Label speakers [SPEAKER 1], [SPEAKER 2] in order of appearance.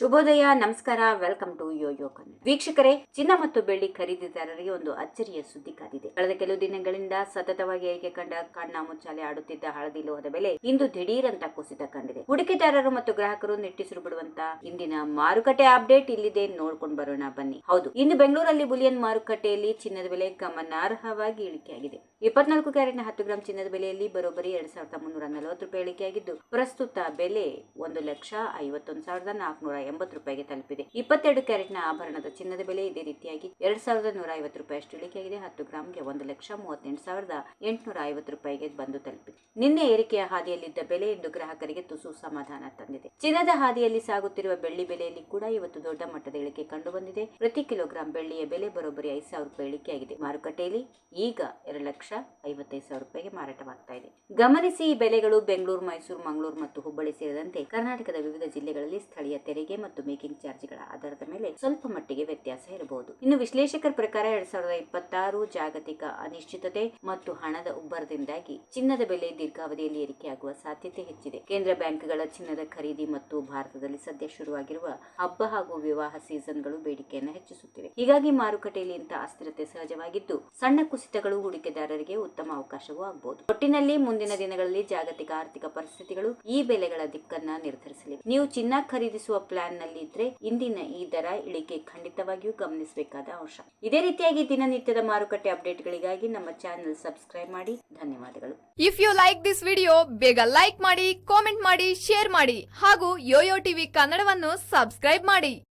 [SPEAKER 1] ಶುಭೋದಯ, ನಮಸ್ಕಾರ, welcome to Yoyo Kannada. ವೀಕ್ಷಕರೇ, ಚಿನ್ನ ಮತ್ತು ಬೆಳ್ಳಿ ಖರೀದಿದಾರರಿಗೆ ಒಂದು ಅಚ್ಚರಿಯ ಸುದ್ದಿ ಕಾದಿದೆ. ಕಳೆದ ಕೆಲವು ದಿನಗಳಿಂದ ಸತತವಾಗಿ ಏರಿಕೆ ಕಂಡ ಕಣ್ಣ ಮುಚ್ಚಾಲೆ ಆಡುತ್ತಿದ್ದ ಹಳದಿ ಲೋಹದ ಬೆಲೆ ಇಂದು ದಿಢೀರಂತ ಕುಸಿತ ಕಂಡಿದೆ. ಹೂಡಿಕೆದಾರರು ಮತ್ತು ಗ್ರಾಹಕರು ನಿಟ್ಟುಸಿರು ಬಿಡುವಂತ ಇಂದಿನ ಮಾರುಕಟ್ಟೆ ಅಪ್ಡೇಟ್ ಇಲ್ಲಿದೆ, ನೋಡ್ಕೊಂಡು ಬರೋಣ ಬನ್ನಿ. ಹೌದು, ಇಂದು ಬೆಂಗಳೂರಲ್ಲಿ ಬುಲಿಯನ್ ಮಾರುಕಟ್ಟೆಯಲ್ಲಿ ಚಿನ್ನದ ಬೆಲೆ ಗಮನಾರ್ಹವಾಗಿ ಇಳಿಕೆಯಾಗಿದೆ. 24 ಕ್ಯಾರೆಟ್ನ 10 ಗ್ರಾಂ ಚಿನ್ನದ ಬೆಲೆಯಲ್ಲಿ ಬರೋಬ್ಬರಿ 2340 ರೂಪಾಯಿ ಇಳಿಕೆಯಾಗಿದ್ದು, ಪ್ರಸ್ತುತ ಬೆಲೆ 1,51,480 ರೂಪಾಯಿಗೆ ತಲುಪಿದೆ. 22 ಕ್ಯಾರೆಟ್ನ ಆಭರಣದ ಚಿನ್ನದ ಬೆಲೆ ಇದೇ ರೀತಿಯಾಗಿ 2,150 ರೂಪಾಯಿಯಷ್ಟು ಇಳಿಕೆಯಾಗಿದೆ. 10 ಗ್ರಾಂಗೆ 1,38,850 ರೂಪಾಯಿಗೆ ಬಂದು ತಲುಪಿದೆ. ನಿನ್ನೆ ಏರಿಕೆಯ ಹಾದಿಯಲ್ಲಿದ್ದ ಬೆಲೆ ಇಂದು ಗ್ರಾಹಕರಿಗೆ ತುಸು ಸಮಾಧಾನ ತಂದಿದೆ. ಚಿನ್ನದ ಹಾದಿಯಲ್ಲಿ ಸಾಗುತ್ತಿರುವ ಬೆಳ್ಳಿ ಬೆಲೆಯಲ್ಲಿ ಕೂಡ ಇವತ್ತು ದೊಡ್ಡ ಮಟ್ಟದ ಇಳಿಕೆ ಕಂಡು ಬಂದಿದೆ. ಪ್ರತಿ ಕಿಲೋಗ್ರಾಂ ಬೆಳ್ಳಿಯ ಬೆಲೆ ಬರೋಬ್ಬರಿ 5,000 ರೂಪಾಯಿ ಇಳಿಕೆಯಾಗಿದೆ. ಮಾರುಕಟ್ಟೆಯಲ್ಲಿ ಈಗ 2,55,000 ರೂಪಾಯಿಗೆ ಮಾರಾಟವಾಗ್ತಾ ಇದೆ. ಗಮನಿಸಿ, ಈ ಬೆಲೆಗಳು ಬೆಂಗಳೂರು, ಮೈಸೂರು, ಮಂಗಳೂರು ಮತ್ತು ಹುಬ್ಬಳ್ಳಿ ಸೇರಿದಂತೆ ಕರ್ನಾಟಕದ ವಿವಿಧ ಜಿಲ್ಲೆಗಳಲ್ಲಿ ಸ್ಥಳೀಯ ತೆರಿಗೆ ಮತ್ತು ಮೇಕಿಂಗ್ ಚಾರ್ಜ್ಗಳ ಆಧಾರದ ಮೇಲೆ ಸ್ವಲ್ಪ ಮಟ್ಟಿಗೆ ವ್ಯತ್ಯಾಸ ಇರಬಹುದು. ಇನ್ನು ವಿಶ್ಲೇಷಕರ ಪ್ರಕಾರ 2026 ಜಾಗತಿಕ ಅನಿಶ್ಚಿತತೆ ಮತ್ತು ಹಣದ ಉಬ್ಬರದಿಂದಾಗಿ ಚಿನ್ನದ ಬೆಲೆ ದೀರ್ಘಾವಧಿಯಲ್ಲಿ ಏರಿಕೆಯಾಗುವ ಸಾಧ್ಯತೆ ಹೆಚ್ಚಿದೆ. ಕೇಂದ್ರ ಬ್ಯಾಂಕ್ಗಳ ಚಿನ್ನದ ಖರೀದಿ ಮತ್ತು ಭಾರತದಲ್ಲಿ ಸದ್ಯ ಶುರುವಾಗಿರುವ ಹಬ್ಬ ಹಾಗೂ ವಿವಾಹ ಸೀಸನ್ಗಳು ಬೇಡಿಕೆಯನ್ನು ಹೆಚ್ಚಿಸುತ್ತಿವೆ. ಹೀಗಾಗಿ ಮಾರುಕಟ್ಟೆಯಲ್ಲಿ ಇಂತಹ ಅಸ್ಥಿರತೆ ಸಹಜವಾಗಿದ್ದು, ಸಣ್ಣ ಕುಸಿತಗಳು ಹೂಡಿಕೆದಾರರಿಗೆ ಉತ್ತಮ ಅವಕಾಶವೂ ಆಗಬಹುದು. ಒಟ್ಟಿನಲ್ಲಿ ಮುಂದಿನ ದಿನಗಳಲ್ಲಿ ಜಾಗತಿಕ ಆರ್ಥಿಕ ಪರಿಸ್ಥಿತಿಗಳು ಈ ಬೆಲೆಗಳ ದಿಕ್ಕನ್ನ ನಿರ್ಧರಿಸಲಿವೆ. ನೀವು ಚಿನ್ನ ಖರೀದಿಸುವ ಪ್ಲಾನ್ ನಲ್ಲಿ ಇದ್ರೆ ಇಂದಿನ ಈ ದರ ಇಳಿಕೆ ಖಂಡಿತವಾಗಿಯೂ ಗಮನಿಸಬೇಕಾದ ಅಂಶ. ಇದೇ ರೀತಿಯಾಗಿ ದಿನನಿತ್ಯದ ಮಾರುಕಟ್ಟೆ ಅಪ್ಡೇಟ್ಗಳಿಗಾಗಿ ನಮ್ಮ ಚಾನೆಲ್ ಸಬ್ಸ್ಕ್ರೈಬ್ ಮಾಡಿ. ಧನ್ಯವಾದಗಳು.
[SPEAKER 2] If you like this video, ಬೇಗ ಲೈಕ್ ಮಾಡಿ, ಕಾಮೆಂಟ್ ಮಾಡಿ, ಶೇರ್ ಮಾಡಿ ಹಾಗೂ ಯೋಯೋ ಟಿವಿ ಕನ್ನಡವನ್ನು ಸಬ್ಸ್ಕ್ರೈಬ್ ಮಾಡಿ.